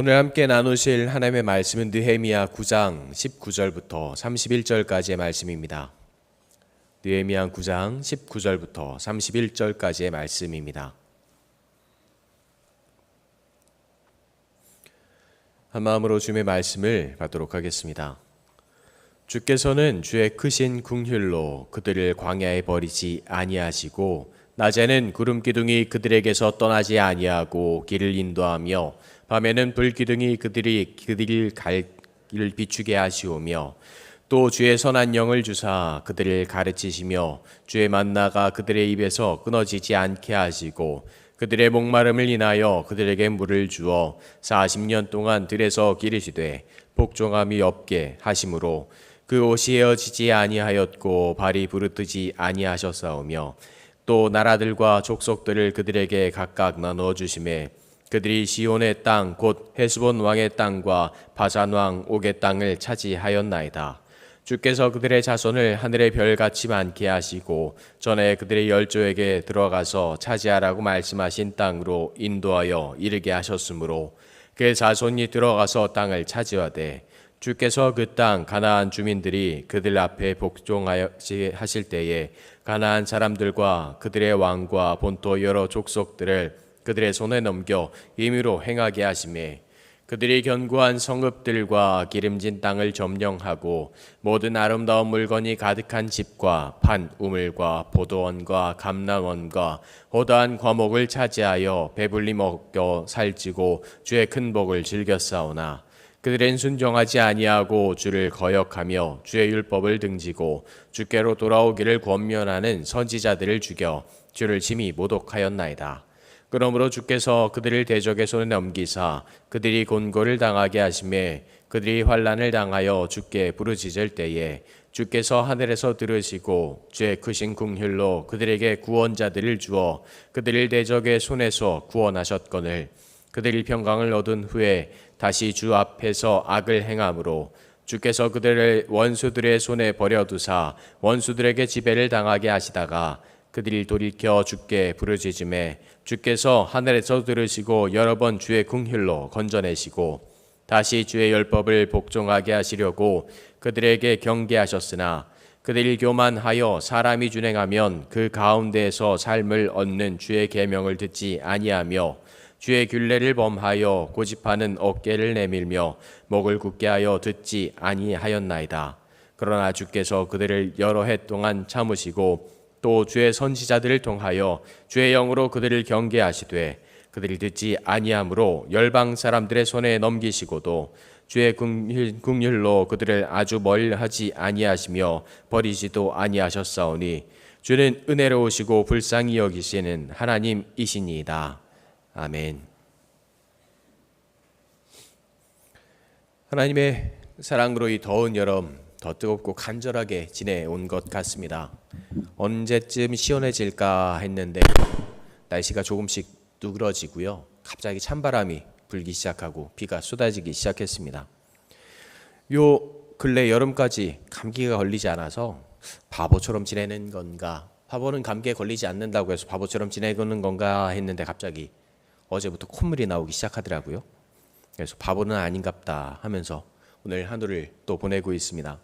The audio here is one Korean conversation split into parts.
오늘 함께 나누실 하나님의 말씀은 느헤미야 9장 19절부터 31절까지의 말씀입니다. 느헤미야 9장 19절부터 31절까지의 말씀입니다. 한 마음으로 주님의 말씀을 받도록 하겠습니다. 주께서는 주의 크신 긍휼로 그들을 광야에 버리지 아니하시고 낮에는 구름 기둥이 그들에게서 떠나지 아니하고 길을 인도하며 밤에는 불 기둥이 그들이 갈 길을 비추게 하시오며 또 주의 선한 영을 주사 그들을 가르치시며 주의 만나가 그들의 입에서 끊어지지 않게 하시고 그들의 목마름을 인하여 그들에게 물을 주어 40년 동안 들에서 기르시되 복종함이 없게 하심으로 그 옷이 헤어지지 아니하였고 발이 부르뜨지 아니하셨사오며 또 나라들과 족속들을 그들에게 각각 나누어 주심에 그들이 시온의 땅 곧 헤스본 왕의 땅과 바산 왕 옥의 땅을 차지하였나이다. 주께서 그들의 자손을 하늘의 별같이 많게 하시고 전에 그들의 열조에게 들어가서 차지하라고 말씀하신 땅으로 인도하여 이르게 하셨으므로 그 자손이 들어가서 땅을 차지하되 주께서 그 땅 가나안 주민들이 그들 앞에 복종하실 때에 가나안 사람들과 그들의 왕과 본토 여러 족속들을 그들의 손에 넘겨 임의로 행하게 하시매 그들이 견고한 성읍들과 기름진 땅을 점령하고 모든 아름다운 물건이 가득한 집과 판 우물과 포도원과 감람원과 호다한 과목을 차지하여 배불리 먹여 살찌고 주의 큰 복을 즐겼사오나 그들은 순종하지 아니하고 주를 거역하며 주의 율법을 등지고 주께로 돌아오기를 권면하는 선지자들을 죽여 주를 심히 모독하였나이다. 그러므로 주께서 그들을 대적의 손에 넘기사 그들이 곤고를 당하게 하시매 그들이 환난을 당하여 주께 부르짖을 때에 주께서 하늘에서 들으시고 주의 크신 긍휼로 그들에게 구원자들을 주어 그들을 대적의 손에서 구원하셨거늘 그들이 평강을 얻은 후에 다시 주 앞에서 악을 행함으로 주께서 그들을 원수들의 손에 버려두사 원수들에게 지배를 당하게 하시다가 그들이 돌이켜 주께 부르짖음에 주께서 하늘에서 들으시고 여러 번 주의 긍휼로 건져내시고 다시 주의 율법을 복종하게 하시려고 그들에게 경계하셨으나 그들이 교만하여 사람이 준행하면 그 가운데에서 삶을 얻는 주의 계명을 듣지 아니하며 주의 규례를 범하여 고집하는 어깨를 내밀며 목을 굳게 하여 듣지 아니하였나이다. 그러나 주께서 그들을 여러 해 동안 참으시고 또 주의 선지자들을 통하여 주의 영으로 그들을 경계하시되 그들이 듣지 아니하므로 열방 사람들의 손에 넘기시고도 주의 긍휼로 그들을 아주 멀리하지 아니하시며 버리지도 아니하셨사오니 주는 은혜로우시고 불쌍히 여기시는 하나님이시니이다. 아멘. 하나님의 사랑으로 이 더운 여름 더 뜨겁고 간절하게 지내온 것 같습니다. 언제쯤 시원해질까 했는데 날씨가 조금씩 누그러지고요. 갑자기 찬바람이 불기 시작하고 비가 쏟아지기 시작했습니다. 요 근래 여름까지 감기가 걸리지 않아서 바보처럼 지내는 건가? 바보는 감기에 걸리지 않는다고 해서 바보처럼 지내는 건가 했는데 갑자기 어제부터 콧물이 나오기 시작하더라고요. 그래서 바보는 아닌갑다 하면서 오늘 하루를 또 보내고 있습니다.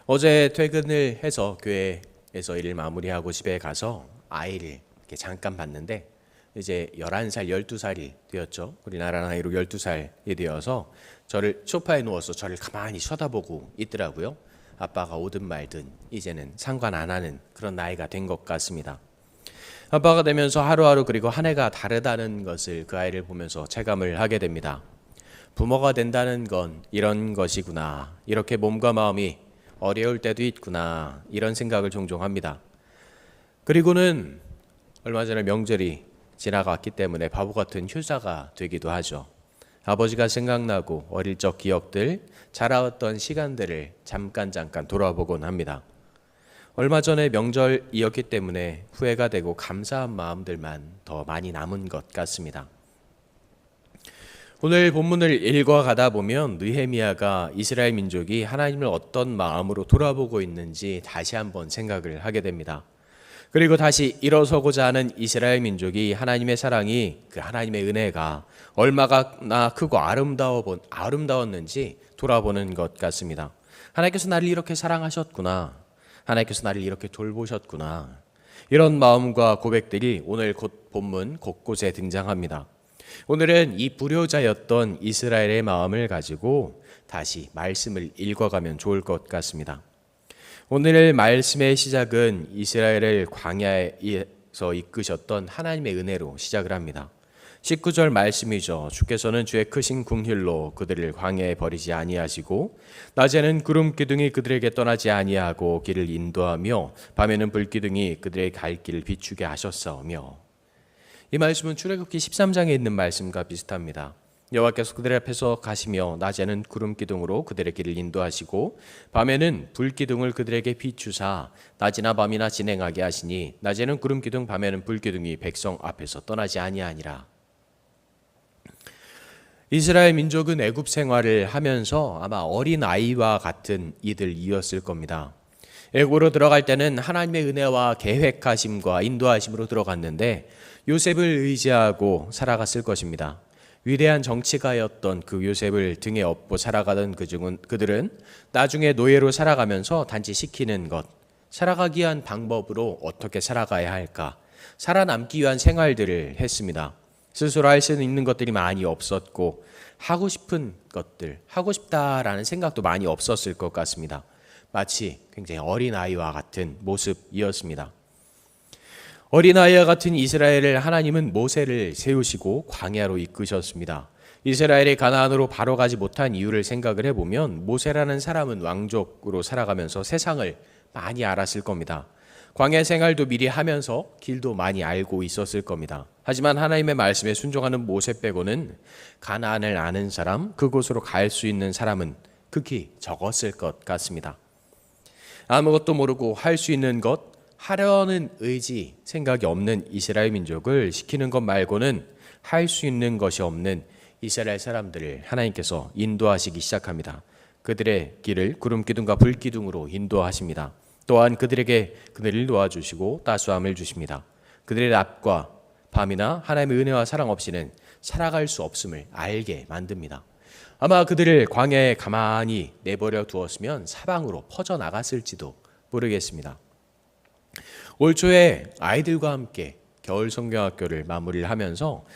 어제 퇴근을 해서 교회에서 일을 마무리하고 집에 가서 아이를 이렇게 잠깐 봤는데 이제 11살, 12살이 되었죠. 우리나라 나이로 12살이 되어서 저를 소파에 누워서 저를 가만히 쳐다보고 있더라고요. 아빠가 오든 말든 이제는 상관 안 하는 그런 나이가 된 것 같습니다. 아빠가 되면서 하루하루 그리고 한 해가 다르다는 것을 그 아이를 보면서 체감을 하게 됩니다. 부모가 된다는 건 이런 것이구나. 이렇게 몸과 마음이 어려울 때도 있구나. 이런 생각을 종종 합니다. 그리고는 얼마 전에 명절이 지나갔기 때문에 바보 같은 휴사가 되기도 하죠. 아버지가 생각나고 어릴 적 기억들, 자라왔던 시간들을 잠깐 돌아보곤 합니다. 얼마 전에 명절이었기 때문에 후회가 되고 감사한 마음들만 더 많이 남은 것 같습니다. 오늘 본문을 읽어가다 보면 느헤미야가 이스라엘 민족이 하나님을 어떤 마음으로 돌아보고 있는지 다시 한번 생각을 하게 됩니다. 그리고 다시 일어서고자 하는 이스라엘 민족이 하나님의 사랑이, 그 하나님의 은혜가 얼마나 크고 아름다웠는지 돌아보는 것 같습니다. 하나님께서 나를 이렇게 사랑하셨구나. 하나님께서 나를 이렇게 돌보셨구나. 이런 마음과 고백들이 오늘 곧 본문 곳곳에 등장합니다. 오늘은 이 불효자였던 이스라엘의 마음을 가지고 다시 말씀을 읽어가면 좋을 것 같습니다. 오늘 말씀의 시작은 이스라엘을 광야에서 이끄셨던 하나님의 은혜로 시작을 합니다. 19절 말씀이죠. 주께서는 주의 크신 궁휼로 그들을 광야에 버리지 아니하시고 낮에는 구름 기둥이 그들에게 떠나지 아니하고 길을 인도하며 밤에는 불 기둥이 그들의 갈 길을 비추게 하셨사오며. 이 말씀은 출애굽기 13장에 있는 말씀과 비슷합니다. 여호와께서 그들 앞에서 가시며 낮에는 구름 기둥으로 그들의 길을 인도하시고 밤에는 불 기둥을 그들에게 비추사 낮이나 밤이나 진행하게 하시니 낮에는 구름 기둥 밤에는 불 기둥이 백성 앞에서 떠나지 아니하니라. 이스라엘 민족은 애굽 생활을 하면서 아마 어린 아이와 같은 이들이었을 겁니다. 애굽으로 들어갈 때는 하나님의 은혜와 계획하심과 인도하심으로 들어갔는데 요셉을 의지하고 살아갔을 것입니다. 위대한 정치가였던 그 요셉을 등에 업고 살아가던 그들은 나중에 노예로 살아가면서 단지 시키는 것, 살아가기 위한 방법으로 어떻게 살아가야 할까, 살아남기 위한 생활들을 했습니다. 스스로 할 수 있는 것들이 많이 없었고 하고 싶은 것들, 하고 싶다라는 생각도 많이 없었을 것 같습니다. 마치 굉장히 어린아이와 같은 모습이었습니다. 어린아이와 같은 이스라엘을 하나님은 모세를 세우시고 광야로 이끄셨습니다. 이스라엘이 가나안으로 바로 가지 못한 이유를 생각을 해보면 모세라는 사람은 왕족으로 살아가면서 세상을 많이 알았을 겁니다. 광야 생활도 미리 하면서 길도 많이 알고 있었을 겁니다. 하지만 하나님의 말씀에 순종하는 모세 빼고는 가나안을 아는 사람, 그곳으로 갈 수 있는 사람은 극히 적었을 것 같습니다. 아무것도 모르고 할 수 있는 것, 하려는 의지, 생각이 없는 이스라엘 민족을 시키는 것 말고는 할 수 있는 것이 없는 이스라엘 사람들을 하나님께서 인도하시기 시작합니다. 그들의 길을 구름 기둥과 불 기둥으로 인도하십니다. 또한 그들에게 그늘을 놓아주시고 따스함을 주십니다. 그들의 낮과 밤이나 하나님의 은혜와 사랑 없이는 살아갈 수 없음을 알게 만듭니다. 아마 그들을 광야에 가만히 내버려 두었으면 사방으로 퍼져나갔을지도 모르겠습니다. 올 초에 아이들과 함께 겨울 성경학교를 마무리를 하면서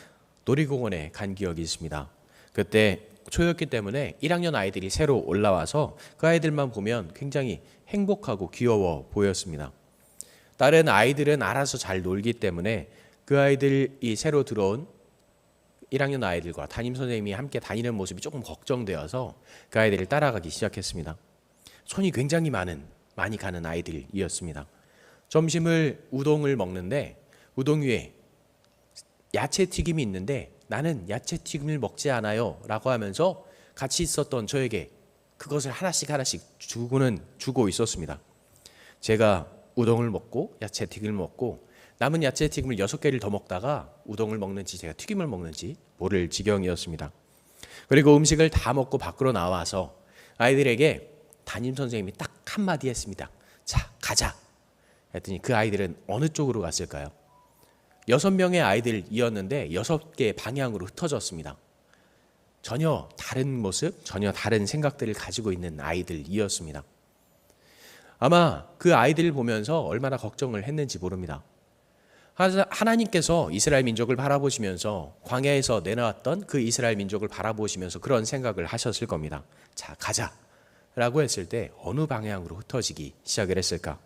놀이공원에 간 기억이 있습니다. 그때 초였기 때문에 1학년 아이들이 새로 올라와서 그 아이들만 보면 굉장히 행복하고 귀여워 보였습니다. 다른 아이들은 알아서 잘 놀기 때문에 그 아이들이 새로 들어온 1학년 아이들과 담임선생님이 함께 다니는 모습이 조금 걱정되어서 그 아이들을 따라가기 시작했습니다. 손이 굉장히 많이 가는 아이들이었습니다. 점심을 우동을 먹는데 우동 위에 야채 튀김이 있는데 나는 야채 튀김을 먹지 않아요 라고 하면서 같이 있었던 저에게 그것을 하나씩 주고 있었습니다. 제가 우동을 먹고 야채 튀김을 먹고 남은 야채 튀김을 6개를 더 먹다가 우동을 먹는지 제가 튀김을 먹는지 모를 지경이었습니다. 그리고 음식을 다 먹고 밖으로 나와서 아이들에게 담임선생님이 딱 한마디 했습니다. 자, 가자. 했더니 그 아이들은 어느 쪽으로 갔을까요? 6명의 아이들이었는데 6개 방향으로 흩어졌습니다. 전혀 다른 모습, 전혀 다른 생각들을 가지고 있는 아이들이었습니다. 아마 그 아이들을 보면서 얼마나 걱정을 했는지 모릅니다. 하나님께서 이스라엘 민족을 바라보시면서 광야에서 내놓았던 그 이스라엘 민족을 바라보시면서 그런 생각을 하셨을 겁니다. 자, 가자 라고 했을 때 어느 방향으로 흩어지기 시작을 했을까?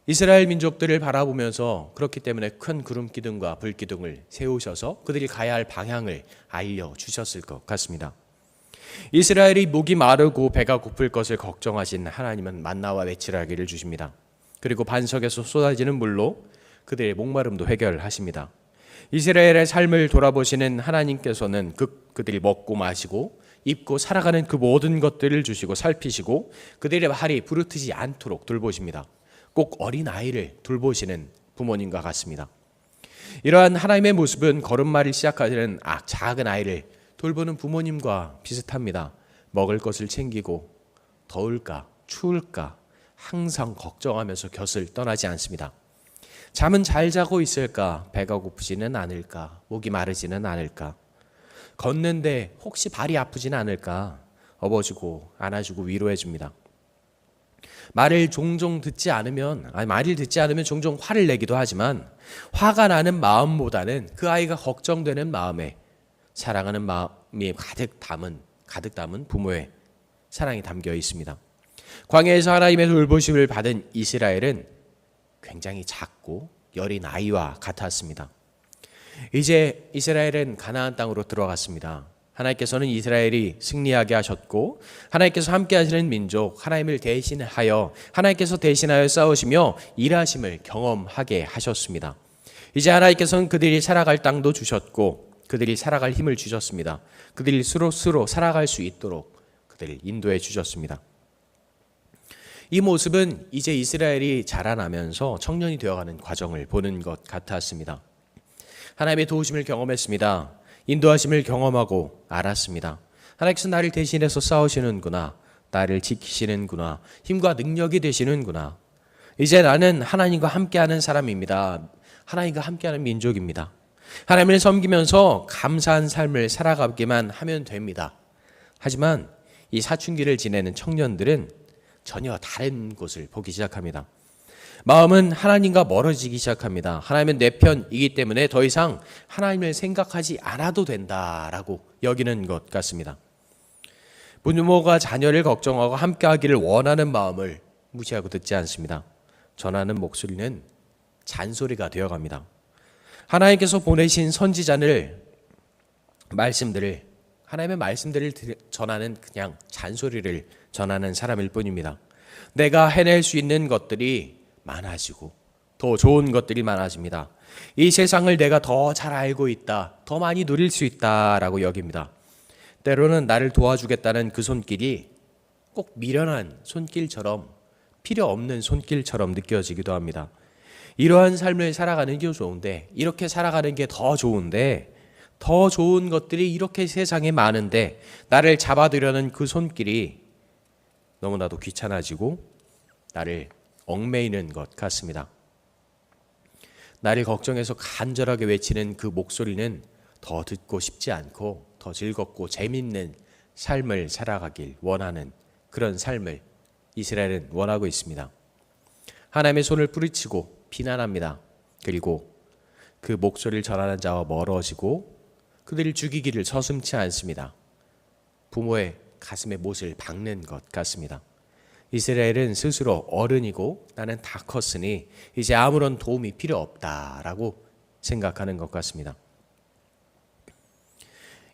이스라엘 민족들을 바라보면서 그렇기 때문에 큰 구름 기둥과 불 기둥을 세우셔서 그들이 가야 할 방향을 알려주셨을 것 같습니다. 이스라엘이 목이 마르고 배가 고플 것을 걱정하신 하나님은 만나와 메추라기를 주십니다. 그리고 반석에서 쏟아지는 물로 그들의 목마름도 해결하십니다. 이스라엘의 삶을 돌아보시는 하나님께서는 그들이 먹고 마시고 입고 살아가는 그 모든 것들을 주시고 살피시고 그들의 발이 부르트지 않도록 돌보십니다. 꼭 어린아이를 돌보시는 부모님과 같습니다. 이러한 하나님의 모습은 걸음마를 시작하는 작은 아이를 돌보는 부모님과 비슷합니다. 먹을 것을 챙기고 더울까 추울까 항상 걱정하면서 곁을 떠나지 않습니다. 잠은 잘 자고 있을까? 배가 고프지는 않을까? 목이 마르지는 않을까? 걷는데 혹시 발이 아프지는 않을까? 업어주고 안아주고 위로해 줍니다. 말을 듣지 않으면 종종 화를 내기도 하지만 화가 나는 마음보다는 그 아이가 걱정되는 마음에 사랑하는 마음이 가득 담은 부모의 사랑이 담겨 있습니다. 광야에서 하나님의 돌보심을 받은 이스라엘은 굉장히 작고 여린 아이와 같았습니다. 이제 이스라엘은 가나안 땅으로 들어갔습니다. 하나님께서는 이스라엘이 승리하게 하셨고 하나님께서 함께 하시는 민족, 하나님을 대신하여 싸우시며 일하심을 경험하게 하셨습니다. 이제 하나님께서는 그들이 살아갈 땅도 주셨고 그들이 살아갈 힘을 주셨습니다. 그들이 스스로 살아갈 수 있도록 그들을 인도해 주셨습니다. 이 모습은 이제 이스라엘이 자라나면서 청년이 되어가는 과정을 보는 것 같았습니다. 하나님의 도우심을 경험했습니다. 인도하심을 경험하고 알았습니다. 하나님께서 나를 대신해서 싸우시는구나. 나를 지키시는구나. 힘과 능력이 되시는구나. 이제 나는 하나님과 함께하는 사람입니다. 하나님과 함께하는 민족입니다. 하나님을 섬기면서 감사한 삶을 살아가기만 하면 됩니다. 하지만 이 사춘기를 지내는 청년들은 전혀 다른 곳을 보기 시작합니다. 마음은 하나님과 멀어지기 시작합니다. 하나님은 내 편이기 때문에 더 이상 하나님을 생각하지 않아도 된다라고 여기는 것 같습니다. 부모가 자녀를 걱정하고 함께하기를 원하는 마음을 무시하고 듣지 않습니다. 전하는 목소리는 잔소리가 되어갑니다. 하나님께서 보내신 선지자를 하나님의 말씀들을 전하는 그냥 잔소리를 전하는 사람일 뿐입니다. 내가 해낼 수 있는 것들이 많아지고 더 좋은 것들이 많아집니다. 이 세상을 내가 더 잘 알고 있다, 더 많이 누릴 수 있다라고 여깁니다. 때로는 나를 도와주겠다는 그 손길이 꼭 미련한 손길처럼, 필요 없는 손길처럼 느껴지기도 합니다. 이러한 삶을 살아가는 게 좋은데, 이렇게 살아가는 게 더 좋은데, 더 좋은 것들이 이렇게 세상에 많은데 나를 잡아들려는 그 손길이 너무나도 귀찮아지고 나를 얽매이는 것 같습니다. 나를 걱정해서 간절하게 외치는 그 목소리는 더 듣고 싶지 않고 더 즐겁고 재밌는 삶을 살아가길 원하는 그런 삶을 이스라엘은 원하고 있습니다. 하나님의 손을 뿌리치고 비난합니다. 그리고 그 목소리를 전하는 자와 멀어지고 그들을 죽이기를 서슴지 않습니다. 부모의 가슴에 못을 박는 것 같습니다. 이스라엘은 스스로 어른이고 나는 다 컸으니 이제 아무런 도움이 필요 없다라고 생각하는 것 같습니다.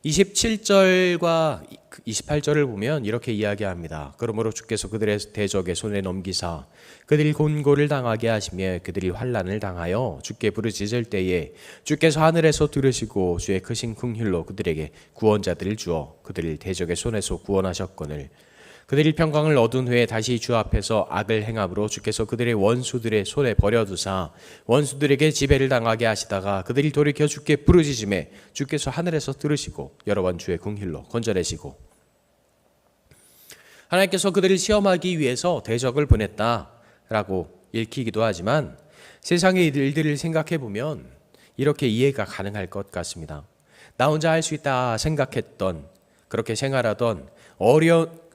27절과 28절을 보면 이렇게 이야기합니다. 그러므로 주께서 그들의 대적의 손에 넘기사 그들이 곤고를 당하게 하시며 그들이 환난을 당하여 주께 부르짖을 때에 주께서 하늘에서 들으시고 주의 크신 긍휼로 그들에게 구원자들을 주어 그들을 대적의 손에서 구원하셨거늘 그들이 평강을 얻은 후에 다시 주 앞에서 악을 행함으로 주께서 그들의 원수들의 손에 버려두사 원수들에게 지배를 당하게 하시다가 그들이 돌이켜 주께 부르짖음에 주께서 하늘에서 들으시고 여러 번 주의 긍휼로 건져내시고 하나님께서 그들을 시험하기 위해서 대적을 보냈다라고 읽히기도 하지만 세상의 일들을 생각해 보면 이렇게 이해가 가능할 것 같습니다. 나 혼자 할 수 있다 생각했던 그렇게 생활하던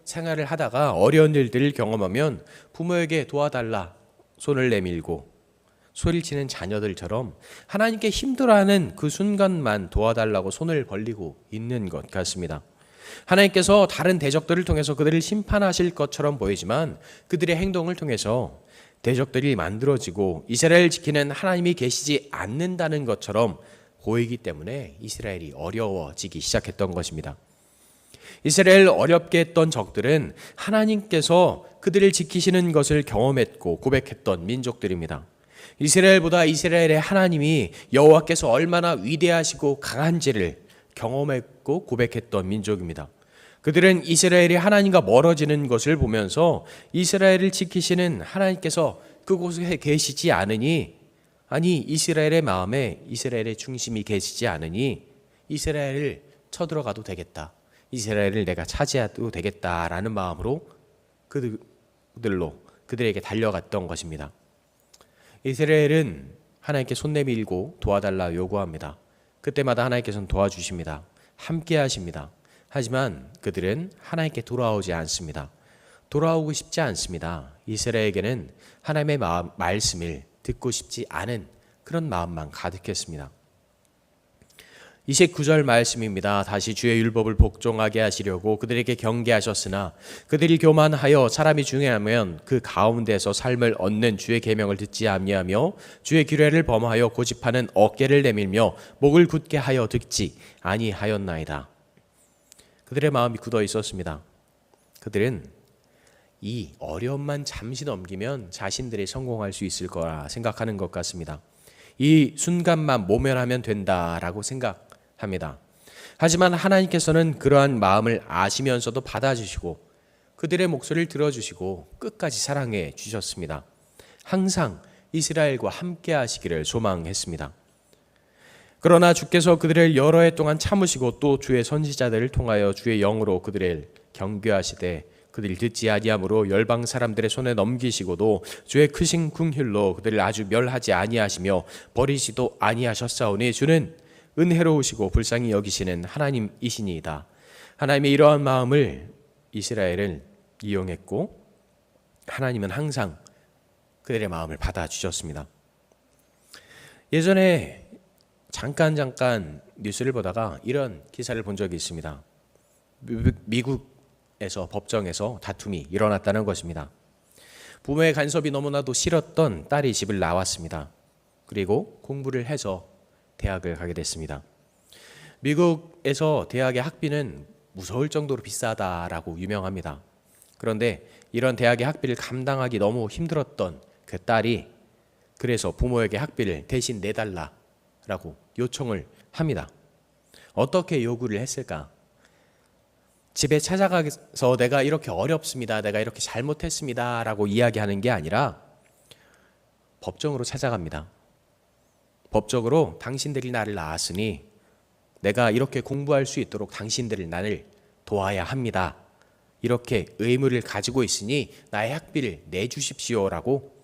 생활을 하다가 어려운 일들을 경험하면 부모에게 도와달라 손을 내밀고 소리치는 자녀들처럼 하나님께 힘들어하는 그 순간만 도와달라고 손을 벌리고 있는 것 같습니다. 하나님께서 다른 대적들을 통해서 그들을 심판하실 것처럼 보이지만 그들의 행동을 통해서 대적들이 만들어지고 이스라엘을 지키는 하나님이 계시지 않는다는 것처럼 보이기 때문에 이스라엘이 어려워지기 시작했던 것입니다. 이스라엘을 어렵게 했던 적들은 하나님께서 그들을 지키시는 것을 경험했고 고백했던 민족들입니다. 이스라엘보다 이스라엘의 하나님이 여호와께서 얼마나 위대하시고 강한지를 경험했고 고백했던 민족입니다. 그들은 이스라엘이 하나님과 멀어지는 것을 보면서 이스라엘을 지키시는 하나님께서 그곳에 계시지 않으니, 아니 이스라엘의 마음에 이스라엘의 중심이 계시지 않으니 이스라엘을 쳐들어가도 되겠다, 이스라엘을 내가 차지해도 되겠다라는 마음으로 그들에게 달려갔던 것입니다. 이스라엘은 하나님께 손 내밀고 도와달라 요구합니다. 그때마다 하나님께서는 도와주십니다. 함께 하십니다. 하지만 그들은 하나님께 돌아오지 않습니다. 돌아오고 싶지 않습니다. 이스라엘에게는 하나님의 말씀을 듣고 싶지 않은 그런 마음만 가득했습니다. 29절 말씀입니다. 다시 주의 율법을 복종하게 하시려고 그들에게 경계하셨으나 그들이 교만하여 사람이 중요하면 그 가운데서 삶을 얻는 주의 계명을 듣지 아니하며 주의 규례를 범하여 고집하는 어깨를 내밀며 목을 굳게 하여 듣지 아니하였나이다. 그들의 마음이 굳어 있었습니다. 그들은 이 어려움만 잠시 넘기면 자신들이 성공할 수 있을 거라 생각하는 것 같습니다. 이 순간만 모면하면 된다라고 생각합니다. 하지만 하나님께서는 그러한 마음을 아시면서도 받아주시고 그들의 목소리를 들어주시고 끝까지 사랑해 주셨습니다. 항상 이스라엘과 함께 하시기를 소망했습니다. 그러나 주께서 그들을 여러 해 동안 참으시고 또 주의 선지자들을 통하여 주의 영으로 그들을 경계하시되 그들이 듣지 아니함으로 열방 사람들의 손에 넘기시고도 주의 크신 긍휼로 그들을 아주 멸하지 아니하시며 버리지도 아니하셨사오니 주는 은혜로우시고 불쌍히 여기시는 하나님이시니이다. 하나님의 이러한 마음을 이스라엘은 이용했고 하나님은 항상 그들의 마음을 받아주셨습니다. 예전에 잠깐 뉴스를 보다가 이런 기사를 본 적이 있습니다. 미국에서 법정에서 다툼이 일어났다는 것입니다. 부모의 간섭이 너무나도 싫었던 딸이 집을 나왔습니다. 그리고 공부를 해서 대학을 가게 됐습니다. 미국에서 대학의 학비는 무서울 정도로 비싸다라고 유명합니다. 그런데 이런 대학의 학비를 감당하기 너무 힘들었던 그 딸이 그래서 부모에게 학비를 대신 내달라라고 요청을 합니다. 어떻게 요구를 했을까? 집에 찾아가서 내가 이렇게 어렵습니다. 내가 이렇게 잘못했습니다. 라고 이야기하는 게 아니라 법정으로 찾아갑니다. 법적으로 당신들이 나를 낳았으니 내가 이렇게 공부할 수 있도록 당신들을 나를 도와야 합니다. 이렇게 의무를 가지고 있으니 나의 학비를 내주십시오라고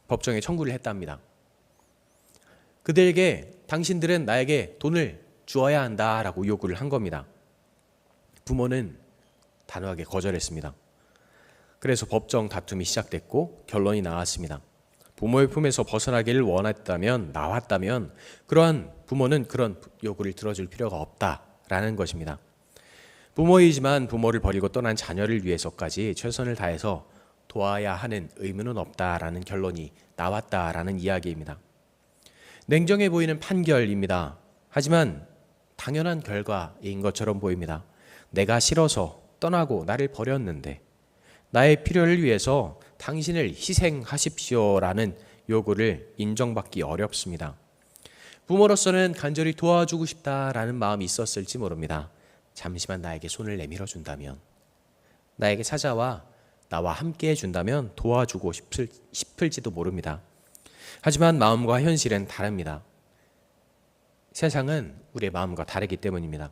법정에 청구를 했답니다. 그들에게 당신들은 나에게 돈을 주어야 한다라고 요구를 한 겁니다. 부모는 단호하게 거절했습니다. 그래서 법정 다툼이 시작됐고 결론이 나왔습니다. 부모의 품에서 벗어나기를 나왔다면 그러한 부모는 그런 요구를 들어줄 필요가 없다라는 것입니다. 부모이지만 부모를 버리고 떠난 자녀를 위해서까지 최선을 다해서 도와야 하는 의무는 없다라는 결론이 나왔다라는 이야기입니다. 냉정해 보이는 판결입니다. 하지만 당연한 결과인 것처럼 보입니다. 내가 싫어서 떠나고 나를 버렸는데 나의 필요를 위해서 당신을 희생하십시오라는 요구를 인정받기 어렵습니다. 부모로서는 간절히 도와주고 싶다라는 마음이 있었을지 모릅니다. 잠시만 나에게 손을 내밀어 준다면, 나에게 찾아와 나와 함께 해준다면 도와주고 싶을지도 모릅니다. 하지만 마음과 현실은 다릅니다. 세상은 우리의 마음과 다르기 때문입니다.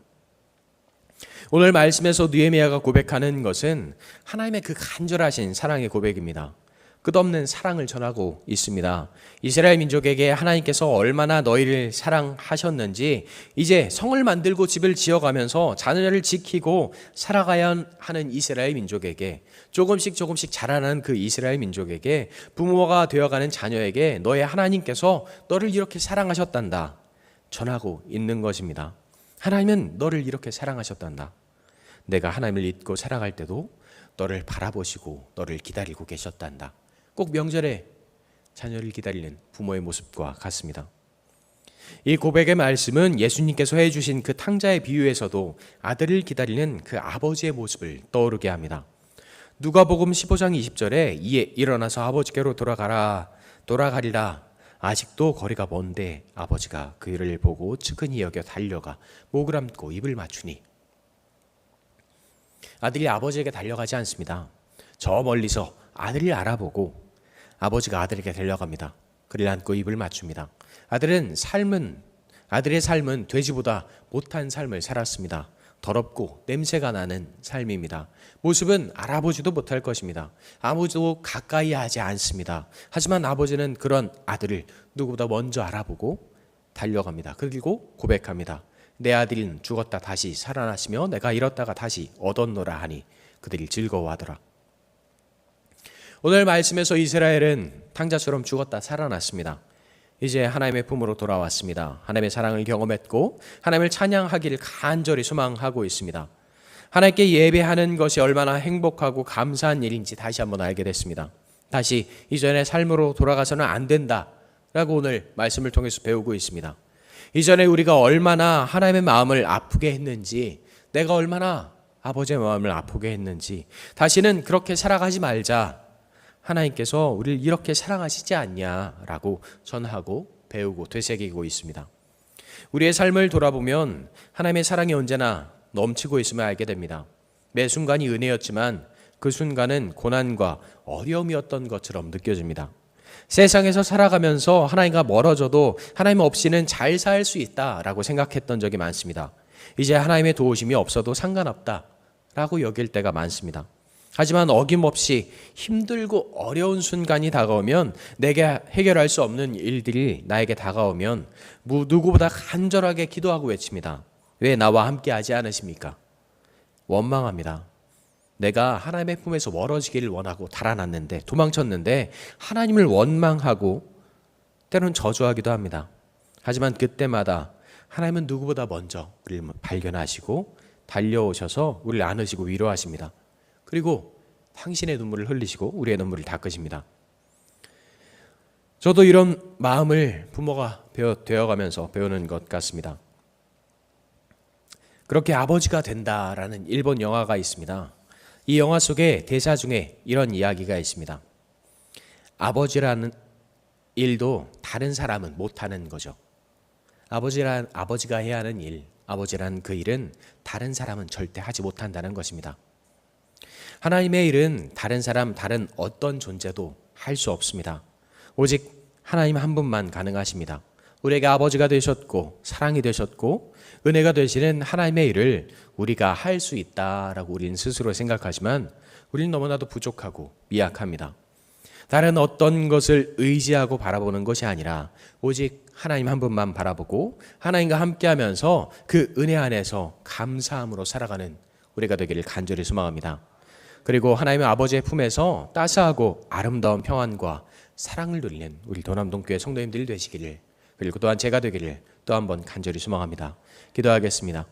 오늘 말씀에서 느헤미야가 고백하는 것은 하나님의 그 간절하신 사랑의 고백입니다. 끝없는 사랑을 전하고 있습니다. 이스라엘 민족에게 하나님께서 얼마나 너희를 사랑하셨는지 이제 성을 만들고 집을 지어가면서 자녀를 지키고 살아가야 하는 이스라엘 민족에게 조금씩 자라나는 그 이스라엘 민족에게 부모가 되어가는 자녀에게 너의 하나님께서 너를 이렇게 사랑하셨단다 전하고 있는 것입니다. 하나님은 너를 이렇게 사랑하셨단다. 내가 하나님을 잊고 살아갈 때도 너를 바라보시고 너를 기다리고 계셨단다. 꼭 명절에 자녀를 기다리는 부모의 모습과 같습니다. 이 고백의 말씀은 예수님께서 해주신 그 탕자의 비유에서도 아들을 기다리는 그 아버지의 모습을 떠오르게 합니다. 누가복음 15장 20절에 이에 일어나서 아버지께로 돌아가리라. 아직도 거리가 먼데 아버지가 그를 보고 측은히 여겨 달려가 목을 안고 입을 맞추니. 아들이 아버지에게 달려가지 않습니다. 저 멀리서 아들을 알아보고 아버지가 아들에게 달려갑니다. 그를 안고 입을 맞춥니다. 아들의 삶은 돼지보다 못한 삶을 살았습니다. 더럽고 냄새가 나는 삶입니다. 모습은 알아보지도 못할 것입니다. 아무도 가까이 하지 않습니다. 하지만 아버지는 그런 아들을 누구보다 먼저 알아보고 달려갑니다. 그리고 고백합니다. 내 아들은 죽었다 다시 살아났으며 내가 잃었다가 다시 얻었노라 하니 그들이 즐거워하더라. 오늘 말씀에서 이스라엘은 탕자처럼 죽었다 살아났습니다. 이제 하나님의 품으로 돌아왔습니다. 하나님의 사랑을 경험했고 하나님을 찬양하기를 간절히 소망하고 있습니다. 하나님께 예배하는 것이 얼마나 행복하고 감사한 일인지 다시 한번 알게 됐습니다. 다시 이전의 삶으로 돌아가서는 안 된다라고 오늘 말씀을 통해서 배우고 있습니다. 이전에 우리가 얼마나 하나님의 마음을 아프게 했는지, 내가 얼마나 아버지의 마음을 아프게 했는지, 다시는 그렇게 살아가지 말자. 하나님께서 우리를 이렇게 사랑하시지 않냐라고 전하고 배우고 되새기고 있습니다. 우리의 삶을 돌아보면 하나님의 사랑이 언제나 넘치고 있음을 알게 됩니다. 매 순간이 은혜였지만 그 순간은 고난과 어려움이었던 것처럼 느껴집니다. 세상에서 살아가면서 하나님과 멀어져도 하나님 없이는 잘 살 수 있다라고 생각했던 적이 많습니다. 이제 하나님의 도우심이 없어도 상관없다라고 여길 때가 많습니다. 하지만 어김없이 힘들고 어려운 순간이 다가오면, 내게 해결할 수 없는 일들이 나에게 다가오면 누구보다 간절하게 기도하고 외칩니다. 왜 나와 함께 하지 않으십니까? 원망합니다. 내가 하나님의 품에서 멀어지기를 원하고 달아났는데, 도망쳤는데 하나님을 원망하고 때로는 저주하기도 합니다. 하지만 그때마다 하나님은 누구보다 먼저 우리를 발견하시고 달려오셔서 우리를 안으시고 위로하십니다. 그리고 당신의 눈물을 흘리시고 우리의 눈물을 닦으십니다. 저도 이런 마음을 부모가 되어가면서 배우는 것 같습니다. 그렇게 아버지가 된다라는 일본 영화가 있습니다. 이 영화 속에 대사 중에 이런 이야기가 있습니다. 아버지라는 일도 다른 사람은 못하는 거죠. 아버지가 해야 하는 일, 아버지란 그 일은 다른 사람은 절대 하지 못한다는 것입니다. 하나님의 일은 다른 사람, 다른 어떤 존재도 할 수 없습니다. 오직 하나님 한 분만 가능하십니다. 우리에게 아버지가 되셨고 사랑이 되셨고 은혜가 되시는 하나님의 일을 우리가 할 수 있다라고 우리는 스스로 생각하지만 우리는 너무나도 부족하고 미약합니다. 다른 어떤 것을 의지하고 바라보는 것이 아니라 오직 하나님 한 분만 바라보고 하나님과 함께하면서 그 은혜 안에서 감사함으로 살아가는 우리가 되기를 간절히 소망합니다. 그리고 하나님의 아버지의 품에서 따스하고 아름다운 평안과 사랑을 누리는 우리 도남동교회 성도님들이 되시기를, 그리고 또한 제가 되기를 또 한 번 간절히 소망합니다. 기도하겠습니다.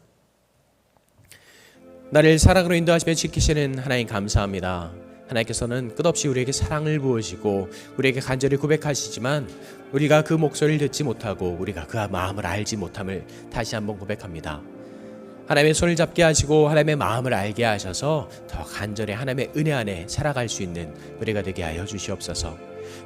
나를 사랑으로 인도하시며 지키시는 하나님 감사합니다. 하나님께서는 끝없이 우리에게 사랑을 부으시고 우리에게 간절히 고백하시지만 우리가 그 목소리를 듣지 못하고 우리가 그 마음을 알지 못함을 다시 한번 고백합니다. 하나님의 손을 잡게 하시고 하나님의 마음을 알게 하셔서 더 간절히 하나님의 은혜 안에 살아갈 수 있는 우리가 되게 하여 주시옵소서.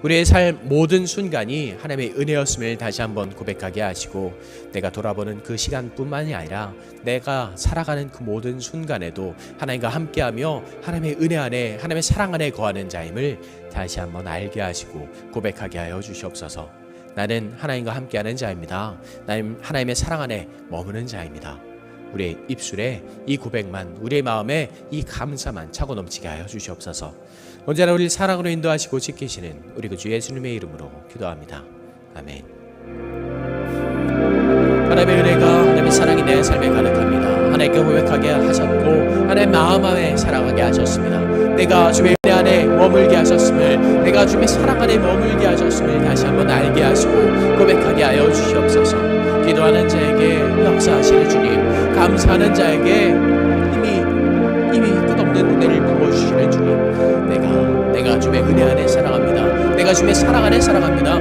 우리의 삶 모든 순간이 하나님의 은혜였음을 다시 한번 고백하게 하시고, 내가 돌아보는 그 시간뿐만이 아니라 내가 살아가는 그 모든 순간에도 하나님과 함께하며 하나님의 은혜 안에, 하나님의 사랑 안에 거하는 자임을 다시 한번 알게 하시고 고백하게 하여 주시옵소서. 나는 하나님과 함께하는 자입니다. 나는 하나님의 사랑 안에 머무는 자입니다. 우리의 입술에 이 고백만, 우리의 마음에 이 감사만 차고 넘치게 하여 주시옵소서. 언제나 우리를 사랑으로 인도하시고 지키시는 우리 주 예수님의 이름으로 기도합니다. 아멘. 하나님의 은혜가, 하나님의 사랑이 내 삶에 가득합니다. 하나님께 고백하게 하셨고 하나님의 마음 안에 사랑하게 하셨습니다. 내가 주의 은혜 안에 머물게 하셨음을, 내가 주의 사랑 안에 머물게 하셨음을 다시 한번 알게 하시고 고백하게 하여 주시옵소서. 기도하는 자에게 역사하시는 주님, 감사하는 자에게 이미 끝없는 은혜를 부어주시는 주님, 내가 주의 은혜 안에 살아갑니다. 내가 주의 사랑 안에 살아갑니다.